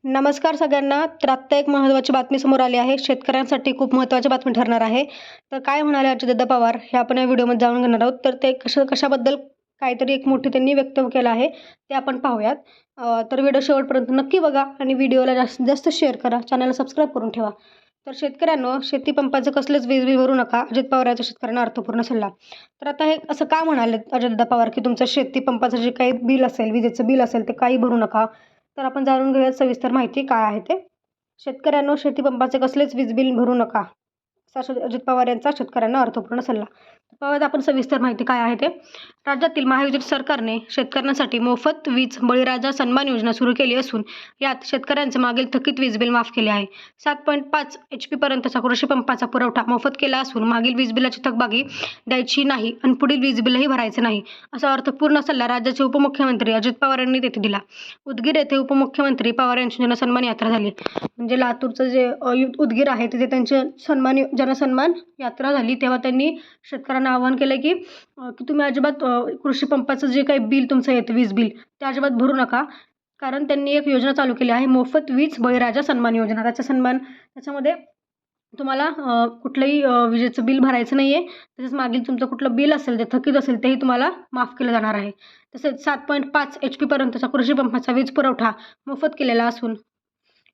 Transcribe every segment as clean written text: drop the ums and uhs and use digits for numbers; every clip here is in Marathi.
नमस्कार सगळ्यांना. तर आत्ता एक महत्त्वाची बातमी समोर आली आहे. शेतकऱ्यांसाठी खूप महत्त्वाची बातमी ठरणार आहे. तर काय म्हणाले अजितदादा पवार हे आपण या व्हिडिओमध्ये जाणून घेणार आहोत. तर ते कशाबद्दल काहीतरी एक मोठी त्यांनी व्यक्त केलं आहे ते आपण पाहूयात. तर व्हिडिओ शेवटपर्यंत नक्की बघा आणि व्हिडिओला जास्तीत जास्त शेअर करा. चॅनलला सबस्क्राईब करून ठेवा. तर शेतकऱ्यांनो, शेतीपंपाचं कसलेच वीज बिल भरू नका. अजित पवार यांचा शेतकऱ्यांना अर्थपूर्ण सल्ला. तर आता हे असं का म्हणाले अजितदादा पवार की तुमचं शेतीपंपाचं जे काही बिल असेल, विजेचं बिल असेल ते काही भरू नका. तर आपण जाणून घेऊयात सविस्तर माहिती काय आहे ते. शेतकऱ्यांनो, शेतीपंपाचे कसलेच वीज बिल भरू नका, असा अजित पवार यांचा शेतकऱ्यांना अर्थपूर्ण सल्ला. पाहूयात आपण सविस्तर माहिती काय आहे ते. राज्यातील महायुती सरकारने शेतकऱ्यांसाठी मोफत वीज बळीराजा सन्मान योजना सुरू केली असून यात शेतकऱ्यांचे मागील थकीत वीज बिल माफ केले आहे. 7.5 HP पर्यंतचा कृषी पंपाचा पुरवठा मोफत केला असून मागील वीज बिलाची थकबाकी द्यायची नाही आणि पुढील वीज बिलही भरायचे नाही, असा अर्थपूर्ण सल्ला राज्याचे उपमुख्यमंत्री अजित पवार यांनी तेथे दिला. उदगीर येथे उपमुख्यमंत्री पवार यांची जनसन्मान यात्रा झाली. म्हणजे लातूरचं जे उदगीर आहे तिथे त्यांची जनसन्मान यात्रा झाली. तेव्हा त्यांनी शेतकऱ्यांना आवाहन केलं की तुम्ही अजिबात कृषी पंपाचं जे काही बिल तुमचं येतं वीज बिल ते अजिबात भरू नका. कारण त्यांनी एक योजना चालू केली आहे, मोफत वीज बळीराजा सन्मान योजना. त्याच्यामध्ये तुम्हाला कुठलंही विजेचं बिल भरायचं नाही आहे. तसेच मागील तुमचं कुठलं बिल असेल ते थकीत असेल तेही तुम्हाला माफ केलं जाणार आहे. तसेच 7.5 HP पर्यंतचा कृषी पंपाचा वीज पुरवठा मोफत केलेला असून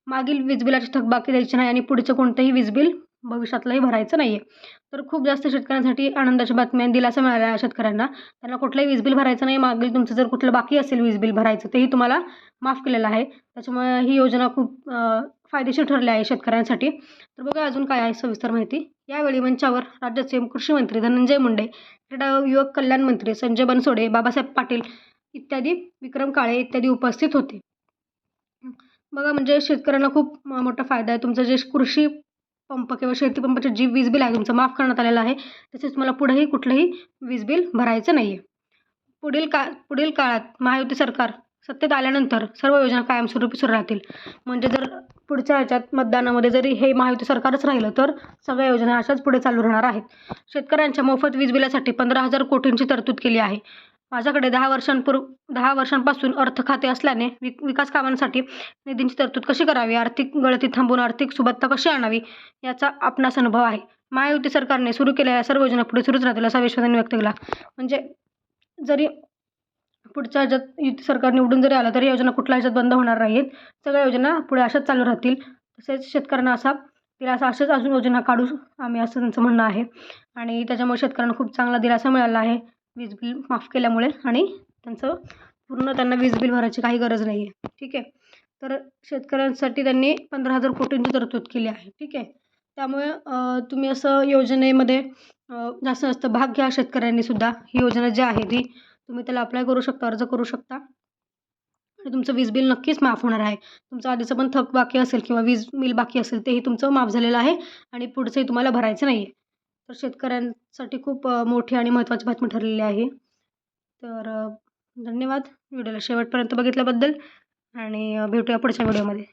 मागील वीज बिलाची थकबाकी द्यायची नाही आणि पुढचं कोणतंही वीज बिल भविष्यातलंही भरायचं नाही आहे. तर खूप जास्त शेतकऱ्यांसाठी आनंदाची बातमी आहे. दिलासा मिळाला आहे शेतकऱ्यांना. त्यांना कुठलंही वीज बिल भरायचं नाही. मागील तुमचं जर कुठलं बाकी असेल वीज बिल भरायचं तेही तुम्हाला माफ केलेलं आहे. त्याच्यामुळे ही योजना खूप फायदेशीर ठरली आहे शेतकऱ्यांसाठी. तर बघा अजून काय आहे सविस्तर माहिती. यावेळी मंचावर राज्याचे कृषी मंत्री धनंजय मुंडे, क्रीडा युवक कल्याण मंत्री संजय बनसोडे, बाबासाहेब पाटील इत्यादी, विक्रम काळे इत्यादी उपस्थित होते. बघा म्हणजे शेतकऱ्यांना खूप मोठा फायदा आहे. तुमचं जे कृषी पंप किंवा शेती पंपाचे जी वीज बिल आहे तुमचं माफ करण्यात आलेलं आहे. तसेच मला पुढेही कुठलंही वीज बिल भरायचं नाही आहे. पुढील काळात महायुती सरकार सत्तेत आल्यानंतर सर्व योजना कायमस्वरूपी सुरू राहतील. म्हणजे जर पुढच्या ह्याच्यात मतदानामध्ये जरी हे महायुती सरकारच राहिलं तर सगळ्या योजना अशाच पुढे चालू राहणार आहेत. शेतकऱ्यांच्या मोफत वीज बिलासाठी 15,000 कोटींची तरतूद केली आहे. माझ्याकडे 10 वर्षांपासून अर्थ खाते असल्याने विकास कामांसाठी निधींची तरतूद कशी करावी, आर्थिक गळती थांबवून आर्थिक सुबत्ता कशी आणावी याचा आपणास अनुभव आहे. महायुती सरकारने सुरू केलेल्या सर्व योजना पुढे सुरूच राहतील असा विश्वास त्यांनी व्यक्त केला. म्हणजे जरी पुढच्या ह्याच्यात युती सरकार निवडून जरी आलं तरी योजना कुठल्या ह्याच्यात बंद होणार नाहीत. सगळ्या योजना पुढे अशाच चालू राहतील. तसेच शेतकऱ्यांना अशाच अजून योजना काढू आम्ही असं त्यांचं म्हणणं आहे. आणि त्याच्यामुळे शेतकऱ्यांना खूप चांगला दिलासा मिळाला आहे वीज बिल माफ केल्यामुळे आणि त्यांना वीज बिल भरायची काही गरज नाही आहे. ठीक आहे. तर शेतकऱ्यांसाठी त्यांनी 15,000 कोटींची तरतूद केली आहे. ठीक आहे. त्यामुळे तुम्ही असं योजनेमध्ये जास्त भाग घ्या. शेतकऱ्यांनी सुद्धा ही योजना जी आहे ती तुम्ही त्याला अप्लाय करू शकता, अर्ज करू शकता आणि तुमचं वीज बिल नक्कीच माफ होणार आहे. तुमचं आधीचं पण थक बाकी असेल किंवा वीज बिल बाकी असेल तेही तुमचं माफ झालेलं आहे आणि पुढचंही तुम्हाला भरायचं नाही आहे. तर शेतकऱ्यांसाठी खूप मोठी आणि महत्त्वाची बातमी ठरलेली आहे. तर धन्यवाद व्हिडिओला शेवटपर्यंत बघितल्याबद्दल आणि भेटूया पुढच्या व्हिडिओमध्ये.